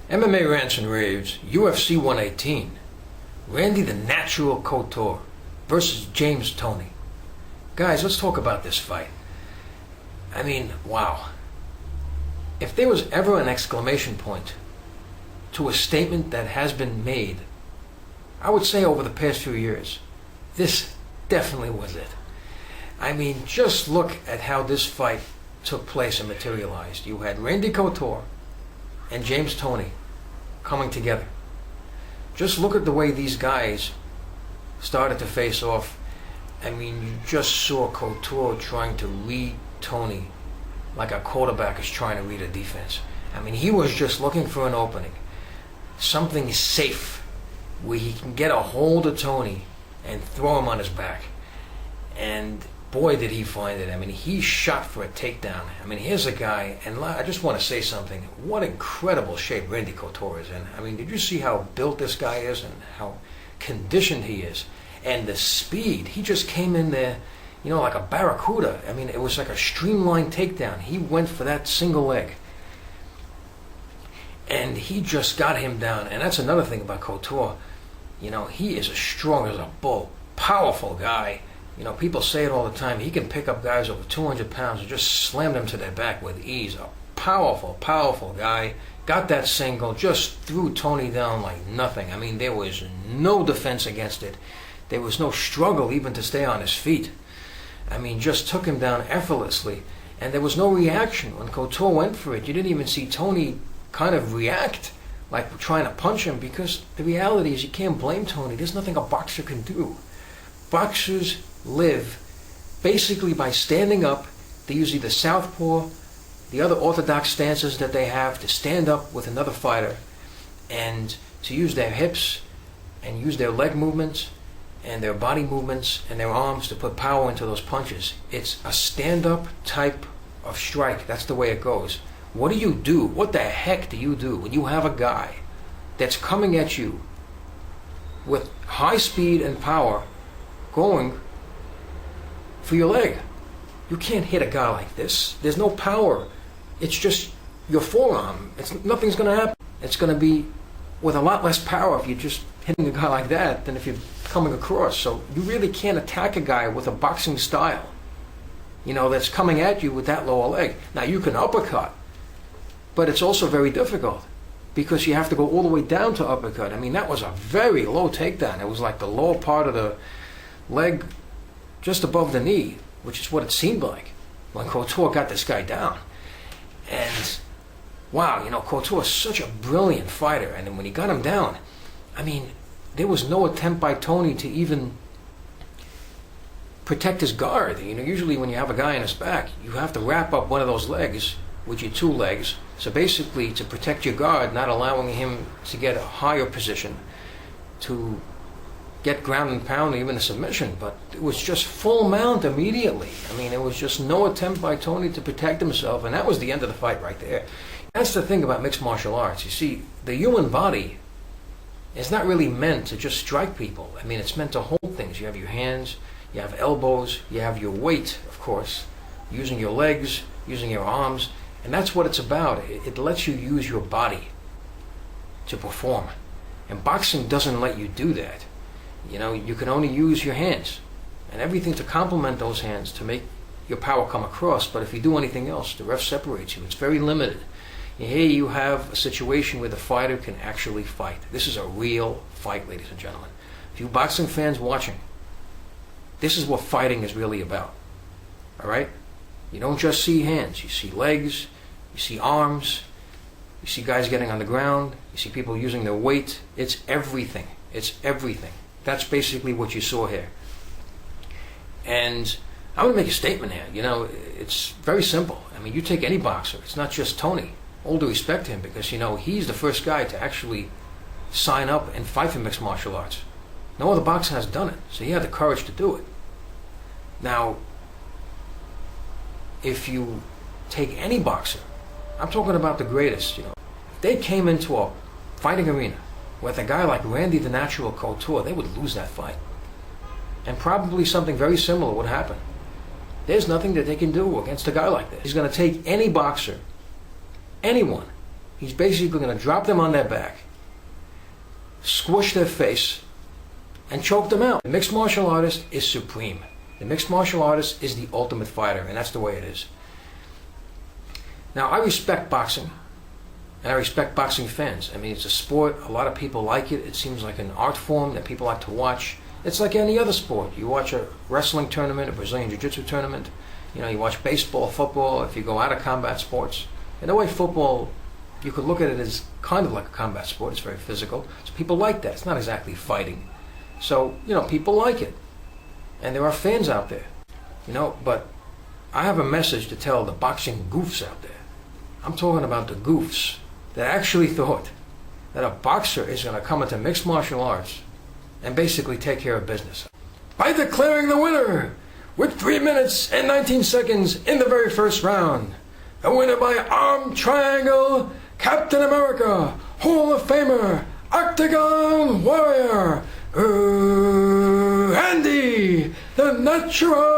MMA Rants and Raves, UFC 118. Randy the Natural Couture versus James Toney. Guys, let's talk about this fight. I mean, wow. If there was ever an exclamation point to a statement that has been made, I would say over the past few years, this definitely was it. I mean, just look at how this fight took place and materialized. You had Randy Couture and James Toney coming together. Just look at the way these guys started to face off. I mean, you just saw Couture trying to read Toney like a quarterback is trying to read a defense. I mean, he was just looking for an opening, something safe where he can get a hold of Toney and throw him on his back. And boy, did he find it. I mean, he shot for a takedown. I mean, here's a guy, and I just want to say something. What incredible shape Randy Couture is in. I mean, did you see how built this guy is and how conditioned he is? And the speed. He just came in there, you know, like a barracuda. I mean, it was like a streamlined takedown. He went for that single leg. And he just got him down. And that's another thing about Couture. You know, he is as strong as a bull. Powerful guy. You know, people say it all the time. He can pick up guys over 200 pounds and just slam them to their back with ease. A powerful, powerful guy. Got that single, just threw Toney down like nothing. I mean, there was no defense against it. There was no struggle even to stay on his feet. I mean, just took him down effortlessly. And there was no reaction when Couture went for it. You didn't even see Toney kind of react like trying to punch him, because the reality is you can't blame Toney. There's nothing a boxer can do. Boxers live basically by standing up. They use either southpaw, the other orthodox stances that they have, to stand up with another fighter and to use their hips and use their leg movements and their body movements and their arms to put power into those punches. It's a stand-up type of strike. That's the way it goes. What do you do? What the heck do you do when you have a guy that's coming at you with high speed and power going for your leg? You can't hit a guy like this. There's no power. It's just your forearm. Nothing's going to happen. It's going to be with a lot less power if you're just hitting a guy like that than if you're coming across. So you really can't attack a guy with a boxing style, you know, that's coming at you with that lower leg. Now, you can uppercut, but it's also very difficult because you have to go all the way down to uppercut. I mean, that was a very low takedown. It was like the lower part of the leg just above the knee, which is what it seemed like when Couture got this guy down. And wow, you know, Couture is such a brilliant fighter. And then when he got him down, I mean, there was no attempt by Toney to even protect his guard. You know, usually when you have a guy on his back, you have to wrap up one of those legs with your two legs. So basically, to protect your guard, not allowing him to get a higher position, to get ground and pound, even a submission. But it was just full mount immediately. I mean, there was just no attempt by Toney to protect himself, and that was the end of the fight right there. That's the thing about mixed martial arts. You see, the human body is not really meant to just strike people. I mean, it's meant to hold things. You have your hands, you have elbows, you have your weight, of course, using your legs, using your arms, and that's what it's about. It lets you use your body to perform. And boxing doesn't let you do that. You know, you can only use your hands and everything to complement those hands to make your power come across. But if you do anything else, the ref separates you. It's very limited. Here you have a situation where the fighter can actually fight. This is a real fight, ladies and gentlemen. If you boxing fans watching, this is what fighting is really about. All right? You don't just see hands. You see legs. You see arms. You see guys getting on the ground. You see people using their weight. It's everything. It's everything. That's basically what you saw here. And I would make a statement here. You know, it's very simple. I mean, you take any boxer. It's not just Toney. All due respect to him, because, you know, he's the first guy to actually sign up and fight for mixed martial arts. No other boxer has done it, so he had the courage to do it. Now, if you take any boxer, I'm talking about the greatest, you know, if they came into a fighting arena with a guy like Randy the Natural Couture, they would lose that fight. And probably something very similar would happen. There's nothing that they can do against a guy like this. He's going to take any boxer, anyone, He's basically going to drop them on their back, squish their face, and choke them out. The mixed martial artist is supreme. The mixed martial artist is the ultimate fighter, and that's the way it is. Now, I respect boxing, and I respect boxing fans. I mean, it's a sport. A lot of people like it. It seems like an art form that people like to watch. It's like any other sport. You watch a wrestling tournament, a Brazilian Jiu-Jitsu tournament. You know, you watch baseball, football, if you go out of combat sports. In a way, football, you could look at it as kind of like a combat sport. It's very physical. So people like that. It's not exactly fighting. So, you know, people like it. And there are fans out there. You know, but I have a message to tell the boxing goofs out there. I'm talking about the goofs that actually thought that a boxer is going to come into mixed martial arts and basically take care of business. By declaring the winner with 3 minutes and 19 seconds in the very first round, the winner by arm triangle, Captain America, Hall of Famer, Octagon Warrior, Andy, the Natural